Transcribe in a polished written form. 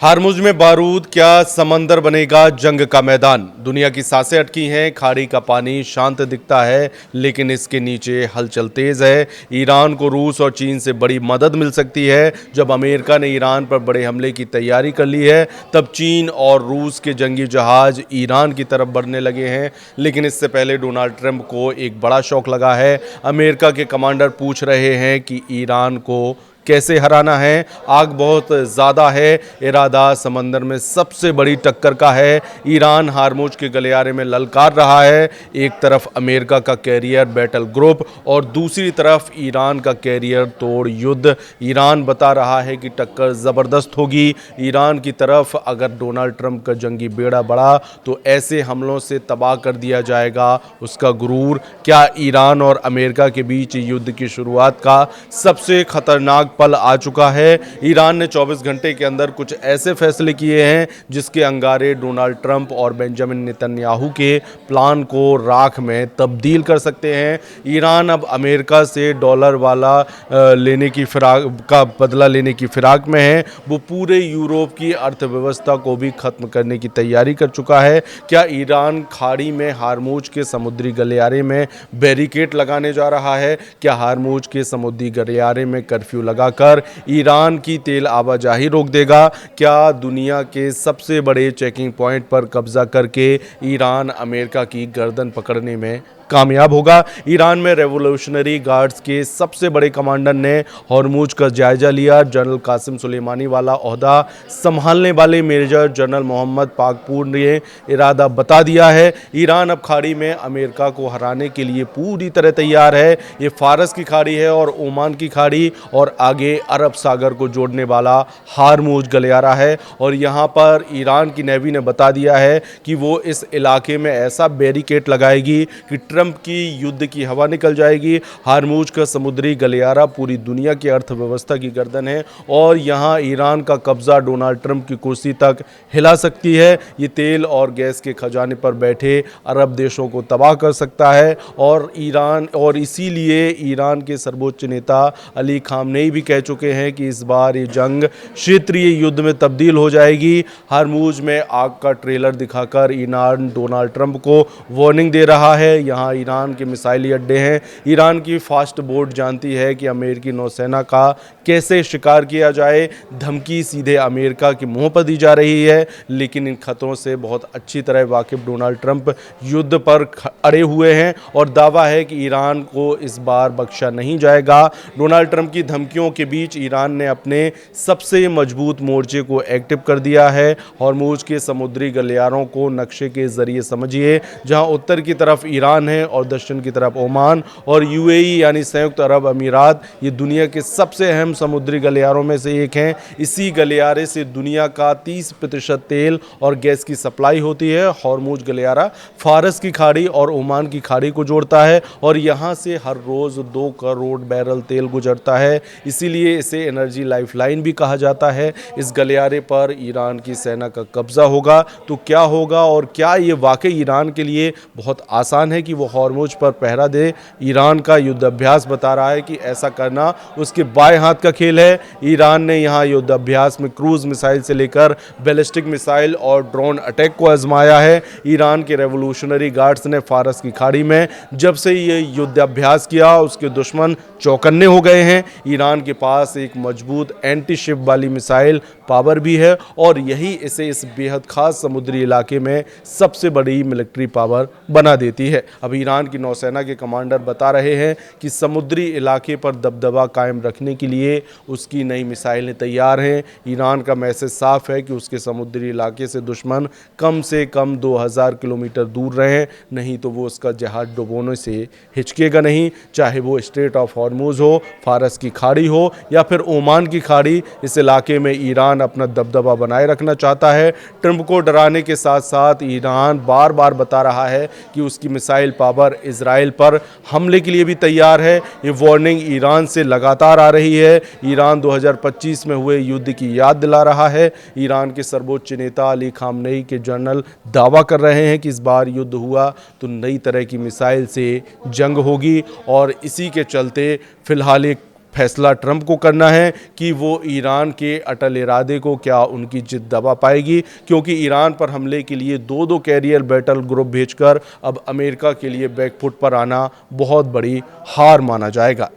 Hormuz में बारूद, क्या समंदर बनेगा जंग का मैदान। दुनिया की सांसें अटकी हैं, खाड़ी का पानी शांत दिखता है लेकिन इसके नीचे हलचल तेज है। ईरान को रूस और चीन से बड़ी मदद मिल सकती है। जब अमेरिका ने ईरान पर बड़े हमले की तैयारी कर ली है, तब चीन और रूस के जंगी जहाज ईरान की तरफ बढ़ने लगे हैं। लेकिन इससे पहले डोनाल्ड ट्रंप को एक बड़ा शौक लगा है। अमेरिका के कमांडर पूछ रहे हैं कि ईरान को कैसे हराना है। आग बहुत ज़्यादा है, इरादा समंदर में सबसे बड़ी टक्कर का है। ईरान हार्मुज के गलियारे में ललकार रहा है। एक तरफ अमेरिका का कैरियर बैटल ग्रुप और दूसरी तरफ ईरान का कैरियर तोड़ युद्ध। ईरान बता रहा है कि टक्कर ज़बरदस्त होगी। ईरान की तरफ अगर डोनाल्ड ट्रंप का जंगी बेड़ा बढ़ा तो ऐसे हमलों से तबाह कर दिया जाएगा उसका गुरूर। क्या ईरान और अमेरिका के बीच युद्ध की शुरुआत का सबसे खतरनाक पल आ चुका है। ईरान ने 24 घंटे के अंदर कुछ ऐसे फैसले किए हैं जिसके अंगारे डोनाल्ड ट्रंप और बेंजामिन नेतन्याहू के प्लान को राख में तब्दील कर सकते हैं। ईरान अब अमेरिका से डॉलर वाला लेने की फिराक का बदला लेने की फिराक में है। वो पूरे यूरोप की अर्थव्यवस्था को भी खत्म करने की तैयारी कर चुका है। क्या ईरान खाड़ी में हार्मुज के समुद्री गलियारे में बैरिकेड लगाने जा रहा है? क्या हार्मुज के समुद्री गलियारे में कर्फ्यू लगाकर ईरान की तेल आवाजाही रोक देगा? क्या दुनिया के सबसे बड़े चेकिंग पॉइंट पर कब्जा करके ईरान अमेरिका की गर्दन पकड़ने में कामयाब होगा? ईरान में रेवोल्यूशनरी गार्ड्स के सबसे बड़े कमांडर ने हॉर्मुज का जायजा लिया। जनरल कासिम सुलेमानी वाला ओहदा संभालने वाले मेजर जनरल मोहम्मद पाकपूर ने इरादा बता दिया है। ईरान अब खाड़ी में अमेरिका को हराने के लिए पूरी तरह तैयार है। ये फारस की खाड़ी है और ओमान की खाड़ी और आगे अरब सागर को जोड़ने वाला हार्मुज गलियारा है। और यहाँ पर ईरान की नेवी ने बता दिया है कि वो इस इलाके में ऐसा बैरिकेड लगाएगी कि ट्रंप की युद्ध की हवा निकल जाएगी। हार्मुज का समुद्री गलियारा पूरी दुनिया की अर्थव्यवस्था की गर्दन है और यहाँ ईरान का कब्जा डोनाल्ड ट्रंप की कुर्सी तक हिला सकती है। ये तेल और गैस के खजाने पर बैठे अरब देशों को तबाह कर सकता है और इसीलिए ईरान के सर्वोच्च नेता अली खामनेई भी कह चुके हैं कि इस बार ये जंग क्षेत्रीय युद्ध में तब्दील हो जाएगी। हार्मुज में आग का ट्रेलर दिखाकर ईरान डोनाल्ड ट्रंप को वार्निंग दे रहा है। यहाँ ईरान के मिसाइली अड्डे हैं। ईरान की फास्ट बोट जानती है कि अमेरिकी नौसेना का कैसे शिकार किया जाए। धमकी सीधे अमेरिका के मुंह पर दी जा रही है, लेकिन इन खतरों से बहुत अच्छी तरह वाकिफ डोनाल्ड ट्रंप युद्ध पर अड़े हुए हैं और दावा है कि ईरान को इस बार बख्शा नहीं जाएगा। डोनाल्ड ट्रंप की धमकियों के बीच ईरान ने अपने सबसे मजबूत मोर्चे को एक्टिव कर दिया है। हॉर्मुज के समुद्री गलियारों को नक्शे के जरिए समझिए, जहां उत्तर की तरफ ईरान है और दक्षिण की तरफ ओमान और यूएई यानी संयुक्त अरब अमीरात। ये दुनिया के सबसे अहम समुद्री गलियारों में से एक हैं। इसी गलियारे से दुनिया का 30% तेल और गैस की सप्लाई होती है। हॉर्मुज गलियारा फारस की खाड़ी और ओमान की खाड़ी को जोड़ता है और यहाँ से हर रोज 2 करोड़ बैरल तेल गुजरता है। इसीलिए इसे एनर्जी लाइफलाइन भी कहा जाता है। इस गलियारे पर ईरान की सेना का कब्जा होगा तो क्या होगा और क्या ये वाकई ईरान के लिए बहुत आसान है कि वो हॉर्मुज पर पहरा दे? ईरान का युद्ध अभ्यास बता रहा है कि ऐसा करना उसके बाएं हाथ का खेल है। ईरान ने यहाँ युद्ध अभ्यास में क्रूज मिसाइल से लेकर बैलिस्टिक मिसाइल और ड्रोन अटैक को आजमाया है। ईरान के रेवोल्यूशनरी गार्ड्स ने फारस की खाड़ी में जब से ये युद्ध अभ्यास किया उसके दुश्मन चौकन्ने हो गए हैं। ईरान के पास एक मजबूत एंटी शिप वाली मिसाइल पावर भी है और यही इसे इस बेहद खास समुद्री इलाके में सबसे बड़ी मिलिट्री पावर बना देती है। अब ईरान की नौसेना के कमांडर बता रहे हैं कि समुद्री इलाके पर दबदबा कायम रखने के लिए उसकी नई मिसाइलें तैयार हैं। ईरान का मैसेज साफ है कि उसके समुद्री इलाके से कम 2000 किलोमीटर दूर रहें, नहीं तो वो उसका जहाज डुबोने से हिचकेगा नहीं। चाहे वो स्ट्रेट ऑफ हॉर्मुज हो, फारस की खाड़ी हो या फिर ओमान की खाड़ी, इस इलाके में ईरान अपना दबदबा बनाए रखना चाहता है। ट्रंप को डराने के साथ साथ ईरान बार बार बता रहा है कि उसकी मिसाइल पावर इजराइल पर हमले के लिए भी तैयार है। ये वार्निंग ईरान से लगातार आ रही है। ईरान 2025 में हुए युद्ध की याद दिला रहा है। ईरान के सर्वोच्च नेता अली खामनेई के जनरल दावा कर रहे हैं कि इस बार युद्ध हुआ तो नई तरह की मिसाइल से जंग होगी और इसी के चलते फिलहाल एक फैसला ट्रंप को करना है कि वो ईरान के अटल इरादे को क्या उनकी जिद दबा पाएगी, क्योंकि ईरान पर हमले के लिए दो कैरियर बैटल ग्रुप भेजकर अब अमेरिका के लिए बैकफुट पर आना बहुत बड़ी हार माना जाएगा।